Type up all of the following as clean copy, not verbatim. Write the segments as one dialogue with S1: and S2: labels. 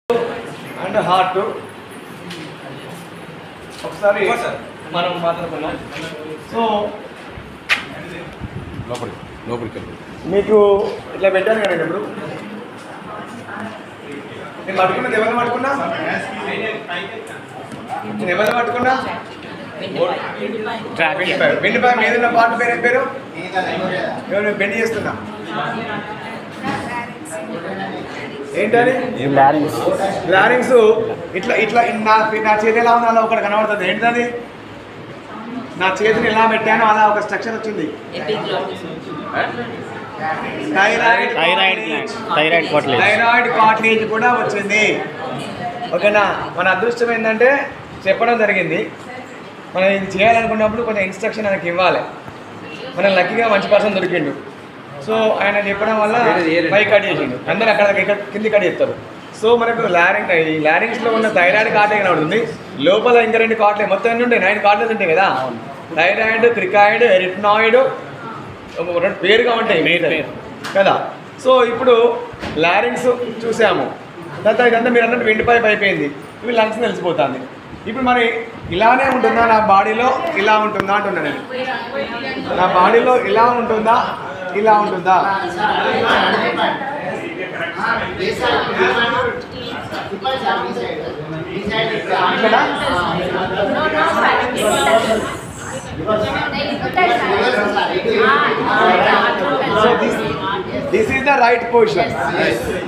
S1: And heart ఒకసారి మనం మాట్లాడుకున్నాం. సో
S2: లోపలికి
S1: మీకు ఇట్లా పెట్టాను కదండి. ఇప్పుడు నేను పట్టుకున్నది ఎవరు పట్టుకున్నా, నేను ఎవరు పట్టుకున్నా బెండిపాయ మీద ఉన్న పార్ట్ పేరు ఏం పేరు? ఎవరు బెండి చేస్తున్నా ఏంటని? లారింగ్స్. ఇట్లా ఇట్లా నా చేతి ఎలా ఉందో అలా ఒకటి కనబడుతుంది. ఏంటది? నా చేతిని ఎలా పెట్టానో అలా ఒక స్ట్రక్చర్ వచ్చింది. థైరాయిడ్ కార్టిలేజ్ కూడా వచ్చింది. ఓకేనా? మన అదృష్టం ఏంటంటే చెప్పడం జరిగింది. మనం ఇది చేయాలనుకున్నప్పుడు కొంచెం ఇన్స్ట్రక్షన్ ఆయనకి ఇవ్వాలి. మనం లక్కీగా మంచి పర్సన్ దొరికిండు. సో ఆయన చెప్పడం వల్ల పై కట్ చేసిండు, అందరూ అక్కడ కింది కట్ చేస్తారు. సో మనకు ఈ లారింగ్స్లో ఉన్న థైరాయిడ్ కార్ట్లేజ్ కనబడుతుంది. లోపల ఇంకా 2 కార్ట్లేజ్, మొత్తం ఎన్ని ఉంటాయి? 9 కార్ట్లేజ్ ఉంటాయి కదా. థైరాయిడ్, క్రికాయిడ్, ఎరిటనాయిడ్, 2 పేరుగా ఉంటాయి కదా. సో ఇప్పుడు లారింగ్స్ చూసాము. తర్వాత ఇదంతా మీరు అన్నట్టు వెండిపైప్ అయిపోయింది. ఇవి లంగ్స్ తెలిసిపోతుంది. ఇప్పుడు మరి ఇలానే ఉంటుందా నా బాడీలో, ఇలా ఉంటుందా అంటున్నా నేను. నా బాడీలో ఇలా ఉంటుందా, ఇలా ఉంటుందా? This is the right position.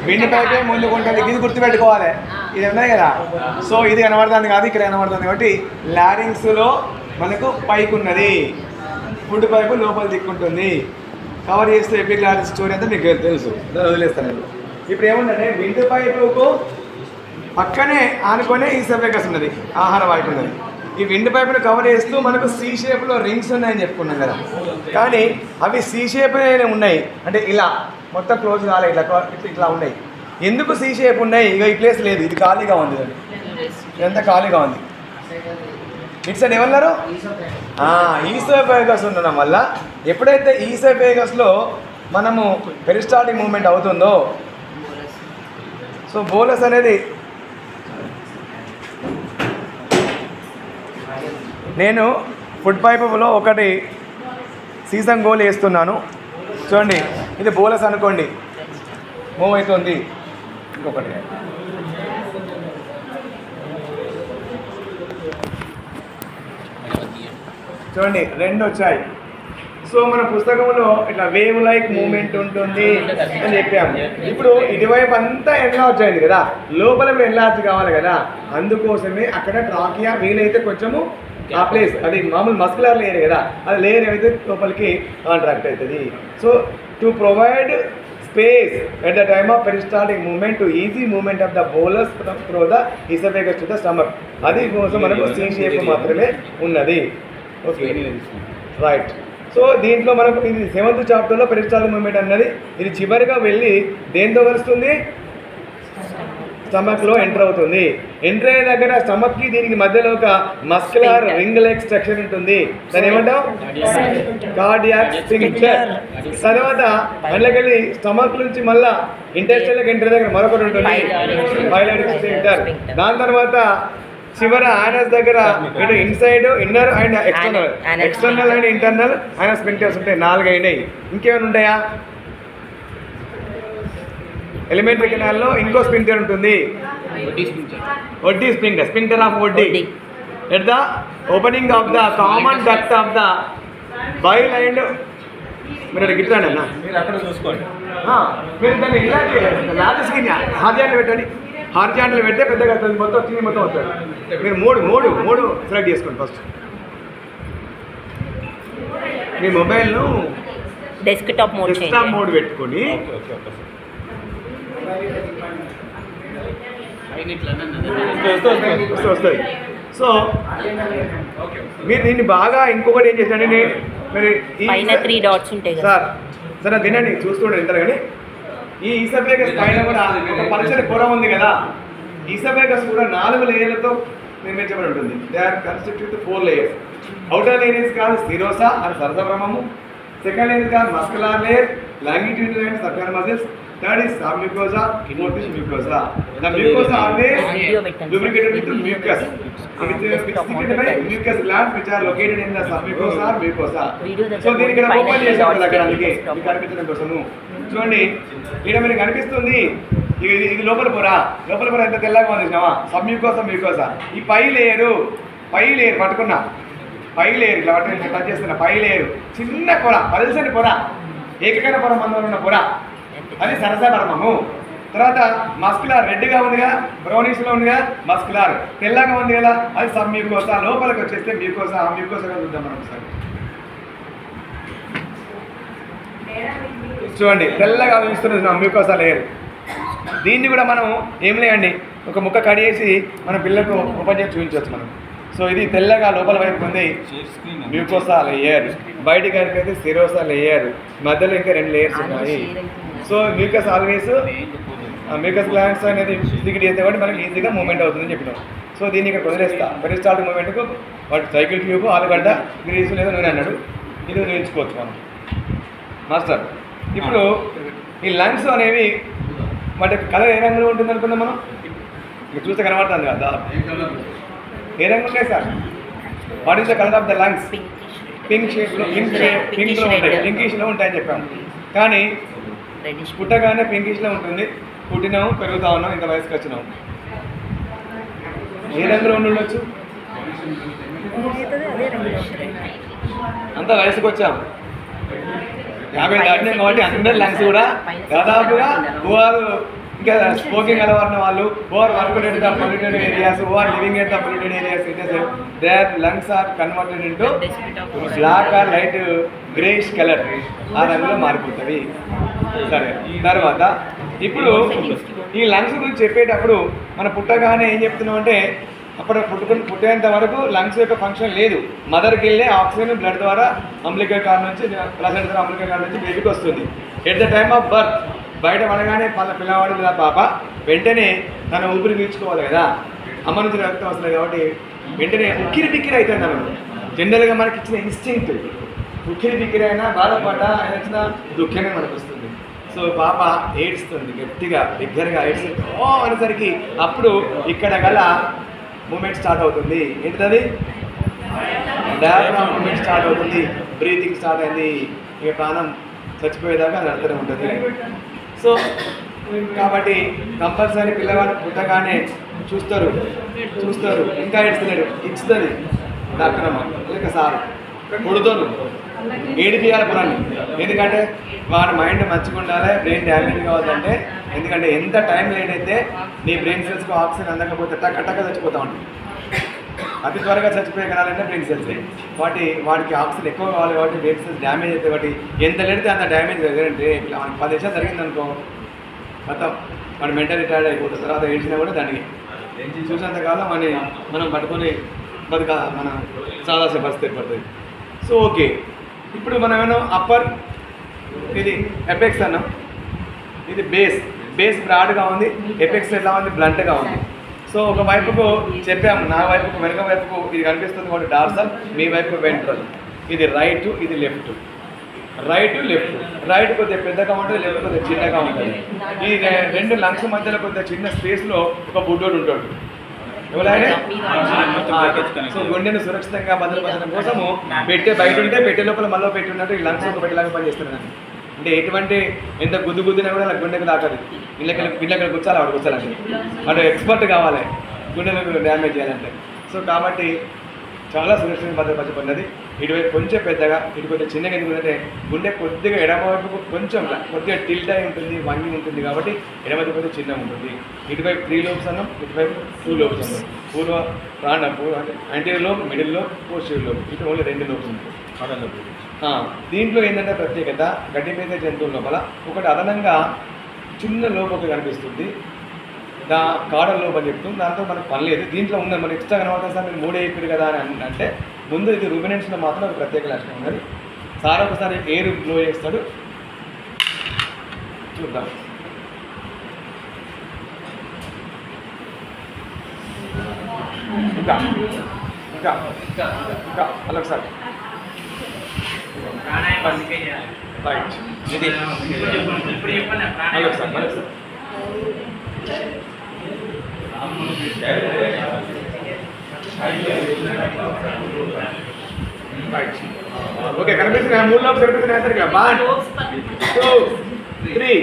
S1: వెండిపైపే ముందుకు ఉంటుంది. ఇది గుర్తుపెట్టుకోవాలి. ఇది ఉన్నాయి కదా. సో ఇది కనబడుతుంది కాదు, ఇక్కడ కనబడుతుంది. కాబట్టి లారింగ్స్లో మనకు పైకి ఉన్నది, ఫుడ్ పైపు లోపల దిక్కుంటుంది. కవర్ చేస్తే ఎపిగ్లాటిస్ స్టోరీ అంతా మీకు తెలుసు, దాన్ని వదిలేస్తాను నేను. ఇప్పుడు ఏముందంటే విండ్ పైపుకు పక్కనే ఆనుకొనే ఈసోఫేగస్ ఉన్నది, ఆహార వాయువు ఉన్నది. ఈ విండ్ పైపును కవర్ చేస్తూ మనకు సి షేప్లో రింగ్స్ ఉన్నాయని చెప్పుకున్నాం కదా. కానీ అవి సి షేప్లోనే ఉన్నాయి, అంటే ఇలా మొత్తం క్లోజ్ కాలే, ఇట్లా ఉన్నాయి. ఎందుకు సి షేప్ ఉన్నాయి? ఇక ఈ ప్లేస్ లేదు, ఇది ఖాళీగా ఉంది, ఇదంతా ఖాళీగా ఉంది. ఇటు సైడ్ ఎవరు? ఈసోఫేగస్ ఉండడం వల్ల ఎప్పుడైతే ఈసోఫేగస్లో మనము పెరిస్టాల్టిక్ మూవ్మెంట్ అవుతుందో, సో బోలస్ అనేది, నేను ఫుడ్ పైపులో ఒకటి సీసం గోల్ వేస్తున్నాను చూడండి. ఇది బోలస్ అనుకోండి, మూవ్ అవుతుంది. ఇంకొకటి చూడండి, 2 వచ్చాయి. సో మన పుస్తకంలో ఇట్లా వేవ్ లైక్ మూమెంట్ ఉంటుంది అని చెప్పాము. ఇప్పుడు ఇటువైపు అంతా ఎన్లార్జ్ అయింది కదా, లోపల ఎన్లార్జ్ కావాలి కదా. అందుకోసమే అక్కడ ట్రాకియా వీలైతే కొంచెము ఆ ప్లేస్, అది మామూలు మస్కులర్ లేయర్ కదా, అది లేయర్ అయితే లోపలికి కాంట్రాక్ట్ అవుతుంది. So to provide space at the time of peristaltic movement to easy movement of the bolus through the esophagus to the stomach. అది కోసం మనకు సి షేప్ మాత్రమే ఉన్నది. Okay, right. సో దీంట్లో మనకు ఇది 7th చాప్టర్లో పెరిస్టాల్టిక్ మూవ్మెంట్ అన్నది. ఇది చివరిగా వెళ్ళి దేంతో కలుస్తుంది? స్టమక్లో ఎంటర్ అవుతుంది. ఎంటర్ అయ్యే దగ్గర స్టమక్కి దీనికి మధ్యలో ఒక మస్కులర్ రింగ్ లైక్ స్ట్రక్చర్ ఉంటుంది. దాన్ని ఏమంటాం? Cardiac sphincter. తర్వాత అందులోకెళ్ళి స్టమక్ నుంచి మళ్ళా ఇంటెస్టైన్లోకి ఎంటర్ దగ్గర మరొకటి ఉంటుంది, పైలోటిక్ స్ఫింక్టర్. దాని తర్వాత చివర ఆనస్ దగ్గర ఇటు inside, inner and external and internal anus sphincters ఉంటాయి. 4 అయినాయి. ఇంకేమైనా ఉంటాయా? ఎలిమెంటరీ కెనాల్లో ఇంకో స్ఫింక్టర్ ఉంటుంది, ఒడ్డీ స్ఫింక్టర్, స్ఫింక్టర్ ఆఫ్ ఒడ్డీ at the opening of the common duct of the bile and. మీరు అక్కడ గిట్టాను అన్న, మీరు అక్కడ చూసుకోండి. మీరు దాన్ని ఇలా లాజెస్కి హార్జాంట్లు పెట్టండి. హార్జాంట్లు పెడితే పెద్దగా మొత్తం వచ్చింది, మొత్తం వస్తుంది. మీరు మూడు సెలెక్ట్ చేసుకోండి. ఫస్ట్ మీ మొబైల్ను డెస్క్టాప్ మోడ్ పెట్టుకొని వస్తుంది. సో మీరు దీన్ని బాగా ఇంకొకటి ఏం చేశాను, మరి 3 డాట్స్ ఉంటాయి సార్. సరే తినండి, చూస్తుండే ఇంత. కానీ ఈ ఈసోఫేగస్ పైన కూడా ఒక పల్చని పొర ఉంది కదా. ఈసోఫేగస్ కూడా 4 లేయర్లతో నిర్మించబడి ఉంటుంది. They are constitute 4 layers. Outer layer is call స్థిరోసా అని సరసభ్రమము. Second layer is call muscular layer, longitudinal and circular muscles. Third is submucosa, fourth is mucosa. The mucosa always lubricated with mucus. It is secreted by mucus glands which are located in the submucosa or mucosa. So దీనికి ఇక్కడ open చేసాము అక్కడానికి మీకు కనిపించడం కోసము. చూడండి ఇక్కడ మనకి కనిపిస్తుంది ఇది లోపల పొర ఎంత తెల్లగా ఉంది చూసావా? సబ్మ్యూకోసా మ్యూకోసా. ఈ పై లేయర్ పట్టుకున్నా, పై లేయర్ ఇట్లా పట్టుకుని టచ్ చేస్తున్నా, పై లేయర్ చిన్న పొర, పల్సని పొర, ఏకకణ పొర మందులో ఉన్న పొర, అది సరసపరమము. తర్వాత మస్కులార్ రెడ్గా ఉందిగా, బ్రౌనిష్లో ఉందిగా, మస్కులార్ తెల్లగా ఉంది కదా, అది సబ్మ్యూకోసా. లోపలికి వచ్చేస్తే మ్యూకోసా. ఆ మ్యూకోసాగా చూద్దాం మనం ఒకసారి. చూడండి తెల్లగా చూస్తున్న మ్యూకోసా లేయర్. దీన్ని కూడా మనం ఏం లేయండి, ఒక ముక్క కడిగేసి మన పిల్లలకు ఓపెన్ చేసి చూపించవచ్చు మనం. సో ఇది తెల్లగా లోపల వైపు ఉంది మ్యూకోసా లేయర్, బయటికి అయితే సిరోసా లేయర్, మధ్యలో ఇంకా 2 లేయర్స్ ఉన్నాయి. So mucus always mucus glands అనేది ఫిజికల్ చేస్తే కాబట్టి మనకి ఈజీగా మూవ్మెంట్ అవుతుందని చెప్పినాం. సో దీన్ని ఇక్కడ వదిలేస్తా. పెరిస్టాల్టిక్ మూవ్మెంట్కు వాటి సైకిల్ ట్యూబ్, ఆలుగడ్డ, గ్రీసు లేదా నూనె అన్నాడు, ఇది నేర్చుకోవచ్చు మనం మాస్టర్. ఇప్పుడు ఈ లంగ్స్ అనేవి వాటి కలర్ ఏ రంగులో ఉంటుంది అనుకుందాం మనం? ఇక్కడ చూస్తే కనబడుతుంది కదా, ఏ రంగు ఉంటాయి sir? What is the colour of the lungs? Pink షేప్లో, పింక్లో ఉంటాయి, పింకిష్లో ఉంటాయని చెప్పాము. కానీ పుట్టగానే పింకిష్లో ఉంటుంది. పుట్టినాము, పెరుగుతా ఉన్నాం, ఇంత వయసుకి వచ్చినాము. ఏ రంగులో ఉండొచ్చు? అంత వయసుకు వచ్చాము, 50 దాటినాం కాబట్టి అందరి లంగ్స్ కూడా దాదాపుగా ఓఆర్ ఇంకా స్మోకింగ్ అలవారిన వాళ్ళు, or work at the polluted areas, or living at the polluted areas, their lungs are converted into black or light greyish colour, ఆ రంగులో మారిపోతుంది. సరే, తర్వాత ఇప్పుడు ఈ లంగ్స్ గురించి చెప్పేటప్పుడు మన పుట్టగానే ఏం చెప్తున్నాం అంటే, అప్పుడు పుట్టేంత వరకు లంగ్స్ యొక్క ఫంక్షన్ లేదు. మదర్కి వెళ్ళే ఆక్సిజన్ బ్లడ్ ద్వారా అంబ్లికల్ కార్డ్ నుంచి, ప్లసెంట్ ద్వారా అంబ్లికల్ కార్డ్ నుంచి బేబీకి వస్తుంది. At the time of birth బయట పడగానే పిల్లవాడు లేదా పాప వెంటనే తన ఊపిరి పీల్చుకోవాలి కదా, అమ్మ నుంచి రక్తం వస్తుంది కాబట్టి వెంటనే ఉక్కిరి బిక్కిరి అవుతుంది. అన్నమాట జనరల్గా మనకి ఇచ్చిన ఇన్స్టింక్ట్ ఉక్కిరి బిక్కిరి అయినా, బాధపడ్డా ఆయన వచ్చిన దుఃఖమే మనకు వస్తుంది. సో పాప ఏడుస్తుంది, గట్టిగా దగ్గరగా ఏడుస్తుంది అనేసరికి అప్పుడు ఇక్కడ గల మూమెంట్ స్టార్ట్ అవుతుంది. ఏంటిది? డయాఫ్రామ్ మూమెంట్ స్టార్ట్ అవుతుంది, బ్రీతింగ్ స్టార్ట్ అయింది. ఇక ప్రాణం చచ్చిపోయేదాకా అది అర్థం ఉంటుంది. సో కాబట్టి కంపల్సరీ పిల్లవాడు పుట్టగానే చూస్తారు, ఇంకా ఏడుస్తున్నాడు, ఇస్తుంది డాక్టర్ అమ్మ లేక సార్ కొడుతాను, ఏడిపియాలి పురాన్ని. ఎందుకంటే వాడి మైండ్ మంచిగా ఉండాలి, బ్రెయిన్ డ్యామేజ్ కావద్దంటే. ఎందుకంటే ఎంత టైం లేట్ అయితే నీ బ్రెయిన్ సెల్స్కి ఆక్సిజన్ అందకపోతే టక్క చచ్చిపోతూ ఉంటుంది. అతి త్వరగా చచ్చిపోయే కణాలంటే బ్రెయిన్ సెల్స్. వాడికి ఆక్సిజన్ ఎక్కువ కావాలి కాబట్టి బ్రెయిన్ సెల్స్ డ్యామేజ్ అయితే వాటి ఎంత లేడితే అంత డ్యామేజ్ అంటే మనకి 10 నిమిషాలు జరిగిందనుకో మొత్తం వాడు మెంటల్ రిటైర్డ్ అయిపోతుంది. తర్వాత ఏడ్చినా కూడా దానికి చూసినంతకాలం మనం పట్టుకొని మన సాదాసే పరిస్థితి ఏర్పడుతుంది. సో ఓకే, ఇప్పుడు మనం ఏమన్నా అప్పర్, ఇది ఎపెక్స్ అన్నాం, ఇది బేస్ బ్రాడ్గా ఉంది, ఎపెక్స్ ఎలా ఉంది, బ్లంట్గా ఉంది. సో ఒక వైపుకు చెప్పాము, నా వైపుకు వెనక వైపుకు ఇది కనిపిస్తుంది కాబట్టి డార్సల్, మీ వైపు వెంట్రల్. ఇది రైట్, ఇది లెఫ్ట్. రైట్ కొద్దిగా పెద్దగా ఉంటుంది, లెఫ్ట్ కొద్దిగా చిన్నగా ఉంటుంది. ఈ 2 లంగ్స్ మధ్యలో కొద్దిగా చిన్న స్పేస్లో ఒక బుడ్డోడు ఉంటాడు. ఎవరైనా సో గుండెను సురక్షితంగా భద్రపరచడం కోసము పెట్టే బయట ఉంటే పెట్టే లోపల మళ్ళీ పెట్టి ఉన్నట్టు ఈ లంగ్స్ ఒక పెట్టేలాగా పనిచేస్తున్నాను. అంటే ఎటువంటి ఎంత గుద్దునా కూడా నాకు గుండెకు తాకదు. ఇళ్ళకి కూర్చోాలి, వాడు కూర్చోాలంటే వాడు ఎక్స్పర్ట్ కావాలి గుండెలకు డ్యామేజ్ చేయాలంటే. సో కాబట్టి చాలా సురక్షితంగా భద్రపరచబడినది. ఇటువైపు కొంచెం పెద్దగా, ఇటు కొంచెం చిన్నగా ఎందుకంటే గుండె కొద్దిగా ఎడమవైపు కొంచెం కొద్దిగా టిల్ట్ అయి ఉంటుంది, వంగి ఉంటుంది కాబట్టి ఎడమవైపు కొంచెం చిన్నగా ఉంటుంది. ఇటువైపు 3 లోబ్స్ అన్నాం, ఇటువైపు 2 లోబ్స్ అన్నాం. పూర్వ అంటే anterior lobe, middle lobe, posterior lobe, ఇటు ఓన్లీ 2 లోబ్స్ ఉంటాయి. దీంట్లో ఏంటంటే ప్రత్యేకత, గడ్డి మీద జంతువుల లోపల ఒకటి అదనంగా చిన్న లోబ్ ఒకటి కనిపిస్తుంది, కాడల్ లోబ్ అని చెప్తుంది. దాంతో మనకు పని లేదు. దీంట్లో ఉన్న మనకి ఎక్స్ట్రా కనబడుతుంది సార్, మీరు 3 అయిపోయారు కదా అని అంటే ముందు ఇది రూమినెంట్స్లో మాత్రం ఒక ప్రత్యేక లక్షణం ఉన్నది. సార్ ఒకసారి ఎయిర్ బ్లో చేస్తాడు, చూద్దాం. ఇంకా అలా ఒకసారి రైట్ ఇది మళ్ళొకసారి ఓకే కనిపిస్తున్నాయి 3 లోపు కనిపిస్తున్నాయి సరిగ్గా 1 2 3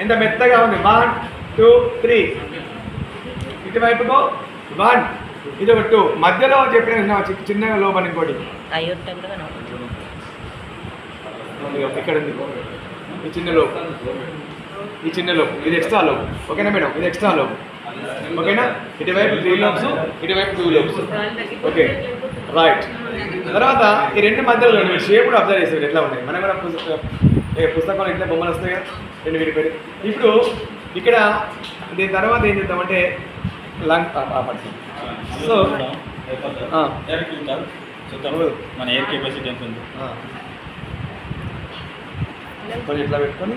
S1: ఎంత మెత్తగా ఉంది 1 2 3 ఇటువైపుకో 1 ఇది ఒక 2 మధ్యలో చెప్పిన చిన్నగా లోపల ఇంకోటి ఇక్కడ ఉంది ఈ చిన్న లోపు ఇది ఎక్స్ట్రా లోపు ఓకేనా మేడం ఇది ఎక్స్ట్రా లోపు ఓకేనా ఇటువైపు 3 లోప్స్ ఇటువైపు 2 లోప్స్ ఓకే రైట్ తర్వాత ఈ రెండు మధ్యలో షేప్ కూడా అబ్జర్వ్ చేసేది ఎట్లా ఉన్నాయి మనం కూడా పుస్తకంలో ఇట్లా బొమ్మలు వస్తాయి కదా రెండు విడిపోయి ఇప్పుడు ఇక్కడ దీని తర్వాత ఏం చేద్దామంటే లంగ్ సో
S2: మన ఎయిర్ కెపాసిటీ ఎంత ఉంది
S1: కొంచెం ఇట్లా పెట్టుకొని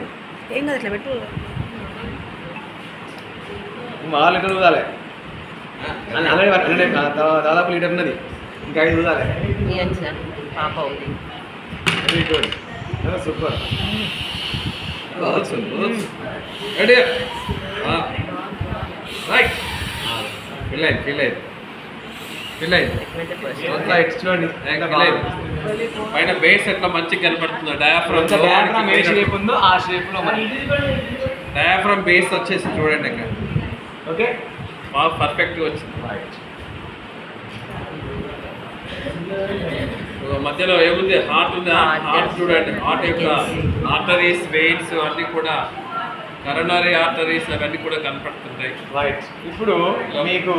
S3: ఏం కదా ఇట్లా పెట్టు
S1: 6 లీటర్లు ఊదాలి దాదాపు లీటర్ ఉన్నది ఇంకా 5 ఊదాలి very good super ready right fill అయింది చూడండి
S2: పైన బేస్ ఎట్లా మంచిగా కనపడుతుందో డయాఫ్రమ్
S1: ఏ షేప్ ఉందో ఆ షేప్లో మరి
S2: డయాఫ్రమ్ బేస్ వచ్చేసి చూడండి ఇంకా
S1: ఓకే
S2: బాగా పర్ఫెక్ట్గా వచ్చింది మధ్యలో ఏముంది హార్ట్ ఉంది హార్ట్ చూడండి హార్ట్ యొక్క ఆర్టరీస్ వెయిన్స్ అన్నీ కూడా కరోనరీ ఆర్టరీస్ అవన్నీ కూడా కనపడుతుంటాయి
S1: రైట్ ఇప్పుడు మీకు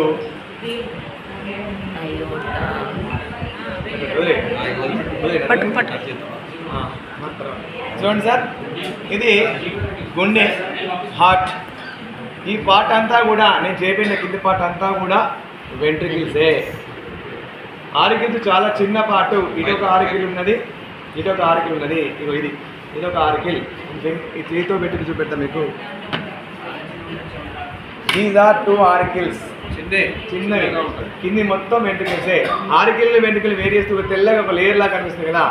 S1: చూడండి సార్ ఇది గుండె హార్ట్ ఈ పార్ట్ అంతా కూడా నేను చెప్పిన కింది పార్ట్ అంతా కూడా వెంట్రికిల్సే ఆరికిల్స్ చాలా చిన్న పార్ట్ ఇదొక ఆరికిల్ ఉన్నది ఇదొక ఆరికిల్ ఉన్నది ఇగో ఇదొక ఆరికిల్ ఈ చేతితో పెట్టి చూపెడతా మీకు దీస్ ఆర్ 2 ఆరికిల్స్ చిన్నవి కింది మొత్తం వెంట్రికిల్సే ఆరికిల్ వేరు చేస్తూ తెల్లగా ఒక లేయర్ లాగా కనిపిస్తుంది కదా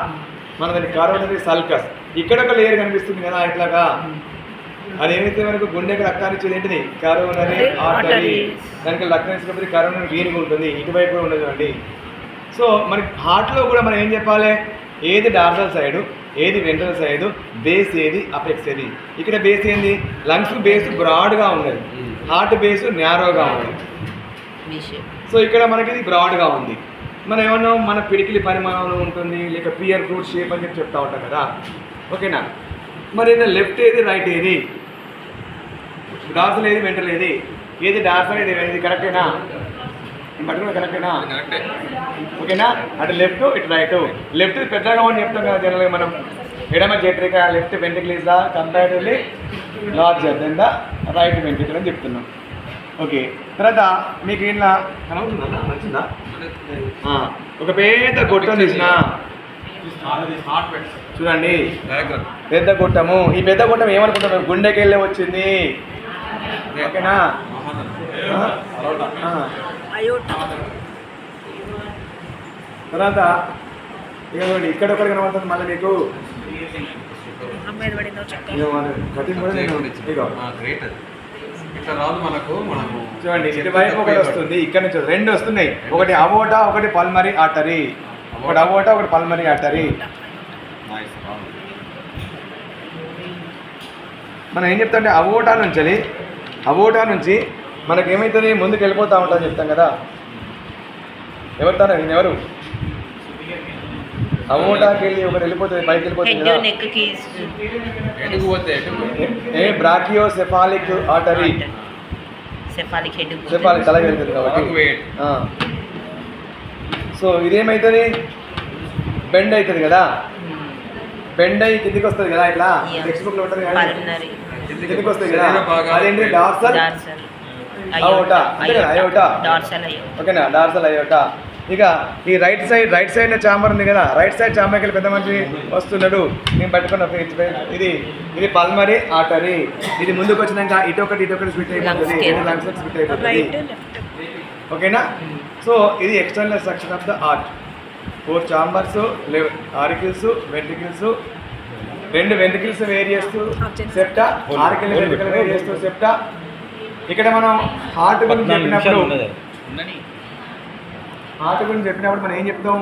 S1: మన దానికి కరోనరీ సల్కస్ ఇక్కడ ఒక లేయర్ కనిపిస్తుంది కదా ఇట్లాగా అదేమైతే మనకు గుండెకి రక్తాన్ని ఇచ్చేది ఏంటిది కరోనరీ ఆర్టరీ దానికి రక్తం ఇచ్చినప్పుడు కరోనరీ వీనిగా ఉంటుంది ఇటువైపు కూడా ఉండదు అండి సో మనకి హార్ట్లో కూడా మనం ఏం చెప్పాలి ఏది డార్సల్ సైడు ఏది వెంట్రల్ సైడు బేస్ ఏది అపెక్స్ ఏది ఇక్కడ బేస్ ఏంది లంగ్స్ బేస్ బ్రాడ్గా ఉన్నది హార్ట్ బేస్ న్యారోగా ఉంది సో ఇక్కడ మనకి ఇది బ్రాడ్గా ఉంది మనం ఏమన్నా మన పిడికిలి పరిమాణంలో ఉంటుంది లేక పియర్ ఫ్రూట్ షేప్ అని చెప్పి చెప్తా ఉంటాం కదా ఓకేనా మరి లెఫ్ట్ ఏది రైట్ ఏది డార్సల్ ఏది వెంట్రల్ ఏది డార్సల్ ఏది కరెక్టేనా పట్టుకుని కరెక్టేనా ఓకేనా అటు లెఫ్ట్ ఇటు రైట్ లెఫ్ట్ పెద్దగా అని చెప్తాం కదా జనరల్గా మనం ఎడమ జెట్రిక left ventricle is the comparatively larger than the right ventricle అని చెప్తున్నాం ఓకే తర్వాత మీకు ఇలా కనబడుతుందా నచ్చిందా ఒక పెద్ద గొట్టం తీసిన చూడండి పెద్ద గుట్టము ఈ పెద్ద గుట్టం ఏమనుకుంటున్నాం గుండెకి వెళ్ళి వచ్చింది ఓకేనా తర్వాత ఇక ఇక్కడ ఒకటి కనబడుతుంది మళ్ళీ మీకు కటింగ్ కూడా చూడండి ఇటువైపు ఒకటి వస్తుంది ఇక్కడ నుంచి 2 వస్తున్నాయి ఒకటి అవోటా ఒకటి పల్మరీ ఆర్టరీ ఒకటి అవోటా ఒకటి పల్మరీ ఆర్టరీ మనం ఏం చెప్తామంటే అవోటా నుంచి మనకి ఏమవుతుంది ముందుకు వెళ్ళిపోతూ ఉంటామని చెప్తాం కదా నేను ఎవరు అవోటాకి వెళ్ళి ఒకటి వెళ్ళిపోతుంది పైకి వెళ్ళిపోతుంది కదా బ్రాకియోసెఫాలిక్ ఆర్టరీ సెఫాలిక్ తలకి వెళ్తుంది కాబట్టి సో ఇదేమవుతుంది బెండ్ అవుతుంది కదా బెండ్ అయ్యి కిందికి వస్తుంది కదా ఇట్లా టెక్స్ట్ బుక్లో ఉంటుంది కదా కిందికి వస్తుంది కదా అదేంటి డార్సల్ అయోటా అంతే కదా అయోటా ఓకేనా డార్సల్ అయోటా ఇక ఈ రైట్ సైడ్ చాంబర్ ఉంది కదా రైట్ సైడ్ చాంబర్కి వెళ్ళి పెద్ద మనిషి వస్తున్నాడు నేను పట్టుకున్న ఇది పల్మరీ ఆర్టరీ ఇది ముందుకు వచ్చినాక ఇటొకటి స్ప్లిట్ అయిపోతుంది లంగ్స్ స్ప్లిట్ అయిపోతుంది ఓకేనా సో ఇది external structure of the heart 4 chambers auricles ventricles 2 ventricles వేరు చేస్తూ సెప్టా, 6 కిలో వెంట్రుకలు వేరు చేస్తూ సెప్టా. ఇక్కడ మనం హార్ట్ గురించి చెప్పినప్పుడు మనం ఏం చెప్తాం?